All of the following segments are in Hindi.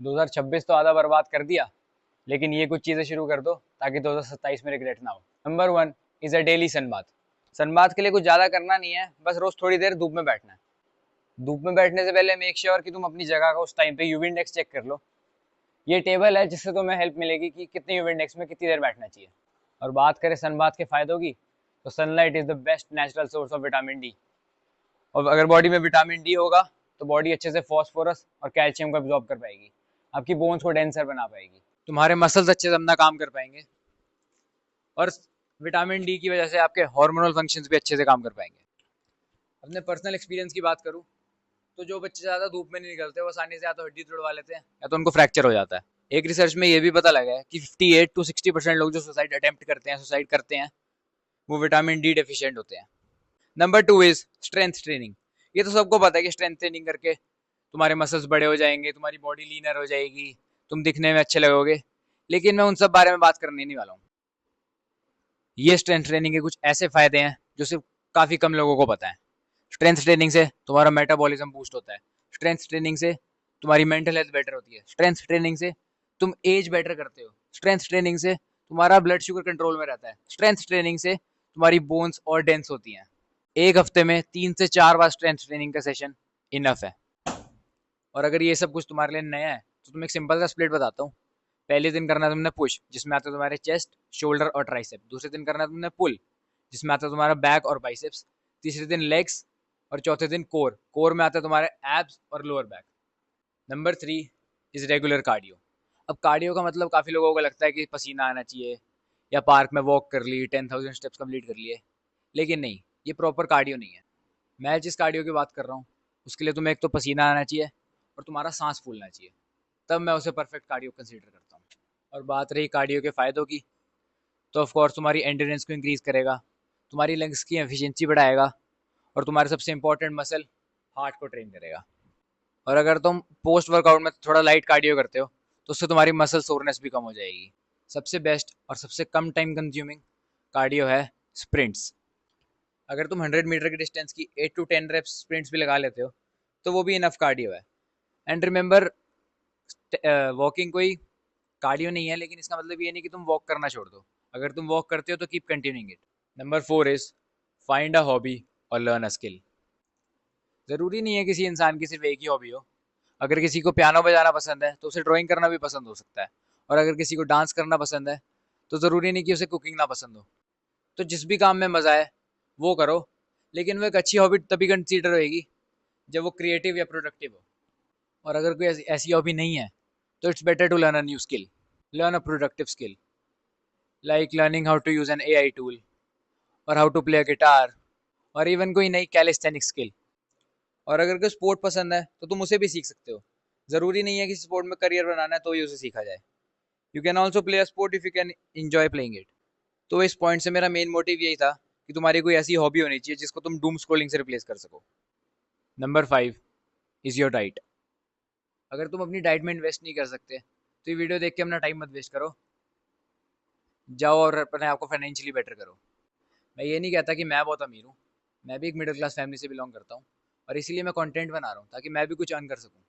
2026 तो आधा बर्बाद कर दिया, लेकिन ये कुछ चीज़ें शुरू कर दो ताकि 2027 में रिग्रेट ना हो। Number 1 is a daily sunbath. Sunbath के लिए कुछ ज़्यादा करना नहीं है, बस रोज़ थोड़ी देर धूप में बैठना है। धूप में बैठने से पहले मेक श्योर कि तुम अपनी जगह का उस टाइम पे यूवी इंडेक्स चेक कर लो। ये टेबल है जिससे तुम्हें हेल्प मिलेगी कि कितने यूवी इंडेक्स में कितनी देर बैठना चाहिए। और बात करें सन बाथ के फ़ायदों की, तो sunlight is the best natural source of vitamin D. और अगर बॉडी में विटामिन डी होगा तो बॉडी अच्छे से फॉस्फोरस और कैल्शियम को एब्जॉर्ब कर पाएगी, आपकी बोन्स को डेंसर बना पाएगी, तुम्हारे मसल्स अच्छे से अपना काम कर पाएंगे, और विटामिन डी की वजह से आपके हार्मोनल फंक्शंस भी अच्छे से काम कर पाएंगे। अपने पर्सनल एक्सपीरियंस की बात करूँ तो जो बच्चे ज़्यादा धूप में नहीं निकलते वो आसानी से या तो हड्डी तोड़वा लेते हैं या तो उनको फ्रैक्चर हो जाता है। एक रिसर्च में ये भी पता लगा है कि 58 to 60% लोग जो सुसाइड अटेम्प्ट करते हैं, सुसाइड करते हैं, वो विटामिन डी डेफिशिएंट होते हैं। Number 2 is strength training. ये तो सबको पता है कि स्ट्रेंथ ट्रेनिंग करके तुम्हारे मसल्स बड़े हो जाएंगे, तुम्हारी बॉडी लीनर हो जाएगी, तुम दिखने में अच्छे लगोगे, लेकिन मैं उन सब बारे में बात करने नहीं वाला हूँ। ये स्ट्रेंथ ट्रेनिंग के कुछ ऐसे फायदे हैं जो सिर्फ काफ़ी कम लोगों को पता है। स्ट्रेंथ ट्रेनिंग से तुम्हारा मेटाबॉलिज्म बूस्ट होता है। स्ट्रेंथ ट्रेनिंग से तुम्हारी मेंटल हेल्थ बेटर होती है। स्ट्रेंथ ट्रेनिंग से तुम एज बेटर करते हो। स्ट्रेंथ ट्रेनिंग से तुम्हारा ब्लड शुगर कंट्रोल में रहता है। स्ट्रेंथ ट्रेनिंग से तुम्हारी बोन्स और डेंस होती हैं। एक हफ्ते में 3 से 4 बार स्ट्रेंथ ट्रेनिंग का सेशन इनफ है। और अगर ये सब कुछ तुम्हारे लिए नया है तो तुम एक सिंपल सा स्प्लिट बताता हूँ। पहले दिन करना है तुमने पुश, जिसमें आता है तुम्हारे चेस्ट, शोल्डर और ट्राइसेप। दूसरे दिन करना है तुमने पुल, जिसमें आता है तुम्हारा बैक और बाइसेप्स। तीसरे दिन लेग्स, और चौथे दिन कोर। कोर में आता है तुम्हारे एब्स और lower back. Number 3 is regular cardio. अब कार्डियो का मतलब काफ़ी लोगों को लगता है कि पसीना आना चाहिए या पार्क में वॉक कर ली, 10,000 स्टेप्स कंप्लीट कर लिए, लेकिन नहीं, ये प्रॉपर कार्डियो नहीं है। मैं जिस कार्डियो की बात कर रहा हूँ उसके लिए तुम्हें एक तो पसीना आना चाहिए और तुम्हारा सांस फूलना चाहिए, तब मैं उसे परफेक्ट कार्डियो कंसीडर करता हूँ। और बात रही कार्डियो के फ़ायदों की, तो ऑफ कोर्स तुम्हारी एंड्योरेंस को इंक्रीज़ करेगा, तुम्हारी लंग्स की एफिशिएंसी बढ़ाएगा, और तुम्हारे सबसे इंपॉर्टेंट मसल हार्ट को ट्रेन करेगा। और अगर तुम पोस्ट वर्कआउट में थोड़ा लाइट कार्डियो करते हो तो उससे तुम्हारी मसल सोरनेस भी कम हो जाएगी। सबसे बेस्ट और सबसे कम टाइम कंज्यूमिंग कार्डियो है स्प्रिंट्स। अगर तुम 100 मीटर की डिस्टेंस की 8 to 10 रेप्स स्प्रिंट्स भी लगा लेते हो तो वो भी इनफ कार्डियो है। एंड रिमेंबर, वॉकिंग कोई कार्डियो नहीं है, लेकिन इसका मतलब ये नहीं कि तुम वॉक करना छोड़ दो। अगर तुम वॉक करते हो तो keep continuing it. Number 4 is find a hobby और लर्न अ स्किल। ज़रूरी नहीं है किसी इंसान की सिर्फ एक ही हॉबी हो। अगर किसी को पियानो बजाना पसंद है तो उसे ड्राइंग करना भी पसंद हो सकता है, और अगर किसी को डांस करना पसंद है तो ज़रूरी नहीं कि उसे कुकिंग ना पसंद हो। तो जिस भी काम में मज़ा है वो करो, लेकिन वो एक अच्छी हॉबी तभी कंसीडर होएगी जब वो क्रिएटिव या प्रोडक्टिव हो। और अगर कोई ऐसी हॉबी नहीं है तो it's better to learn a new skill. Learn a productive skill like learning how to use an AI tool, और how to play a guitar, और इवन कोई नई कैलिस्थेनिक स्किल। और अगर कोई स्पोर्ट पसंद है तो तुम उसे भी सीख सकते हो। ज़रूरी नहीं है कि स्पोर्ट में करियर बनाना है तो ही उसे सीखा जाए। You can also play a sport if you can enjoy playing it. तो इस पॉइंट से मेरा मेन मोटिव यही था कि तुम्हारी कोई ऐसी हॉबी होनी चाहिए जिसको तुम डूम स्क्रोलिंग से रिप्लेस कर सको। Number 5 is your diet. अगर तुम अपनी डाइट में इन्वेस्ट नहीं कर सकते तो ये वीडियो देख के अपना टाइम मत वेस्ट करो, जाओ और अपने आप को फाइनेंशियली बेटर करो। मैं ये नहीं कहता कि मैं बहुत अमीर हूँ, मैं भी एक मिडिल क्लास फैमिली से बिलोंग करता हूँ, और इसीलिए मैं कंटेंट बना रहा हूँ ताकि मैं भी कुछ अर्न कर सकूँ।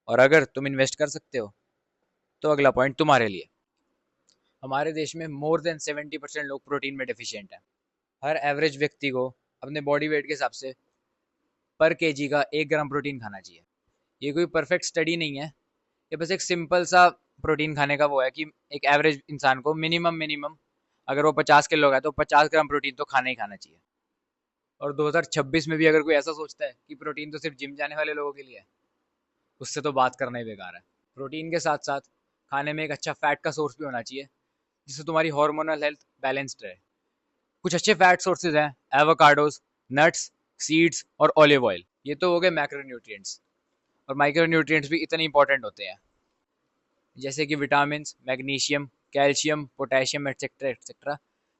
और अगर तुम इन्वेस्ट कर सकते हो तो अगला पॉइंट तुम्हारे लिए। हमारे देश में मोर देन 70% लोग प्रोटीन में डिफिशियंट हैं। हर एवरेज व्यक्ति को अपने बॉडी वेट के हिसाब से पर केजी का 1 ग्राम प्रोटीन खाना चाहिए। ये कोई परफेक्ट स्टडी नहीं है, ये बस एक सिंपल सा प्रोटीन खाने का वो है कि एक एवरेज इंसान को मिनिमम मिनिमम, अगर वो 50 किलो का है तो 50 ग्राम प्रोटीन तो खाना ही खाना चाहिए। और 2026 में भी अगर कोई ऐसा सोचता है कि प्रोटीन तो सिर्फ जिम जाने वाले लोगों के लिए है, उससे तो बात करना ही बेकार है। प्रोटीन के साथ साथ खाने में एक अच्छा फैट का सोर्स भी होना चाहिए जिससे तुम्हारी हार्मोनल हेल्थ बैलेंस्ड रहे। कुछ अच्छे फैट सोर्सेज हैं एवोकाडोज, नट्स, सीड्स और ऑलिव ऑयल। ये तो हो गए मैक्रोन्यूट्रिएंट्स। और माइक्रोन्यूट्रिएंट्स भी इतने इंपॉर्टेंट होते हैं, जैसे कि vitamin, magnesium, calcium, potassium etcetera etcetera.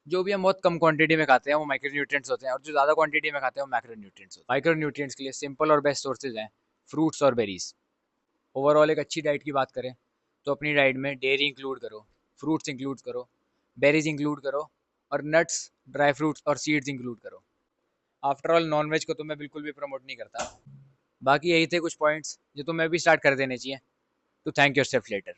जो भी हम बहुत कम क्वांटिटी में खाते हैं वो माइक्रोन्यूट्रिएंट्स होते हैं, और जो ज़्यादा क्वांटिटी में खाते हैं वो मैक्रोन्यूट्रिएंट्स होते हैं। माइक्रोन्यूट्रिएंट्स के लिए सिंपल और बेस्ट सोर्सेज हैं फ्रूट्स और बेरीज। ओवरऑल एक अच्छी डाइट की बात करें तो अपनी डाइट में डेयरी इंक्लूड करो, फ्रूट्स इंक्लूड करो, बेरीज इंक्लूड करो, और नट्स, ड्राई फ्रूट्स और सीड्स इंक्लूड करो। आफ्टर ऑल नॉनवेज को तो मैं बिल्कुल भी प्रमोट नहीं करता। बाकी यही थे कुछ पॉइंट्स जो तुम्हें भी स्टार्ट कर देने चाहिए। to thank yourself later.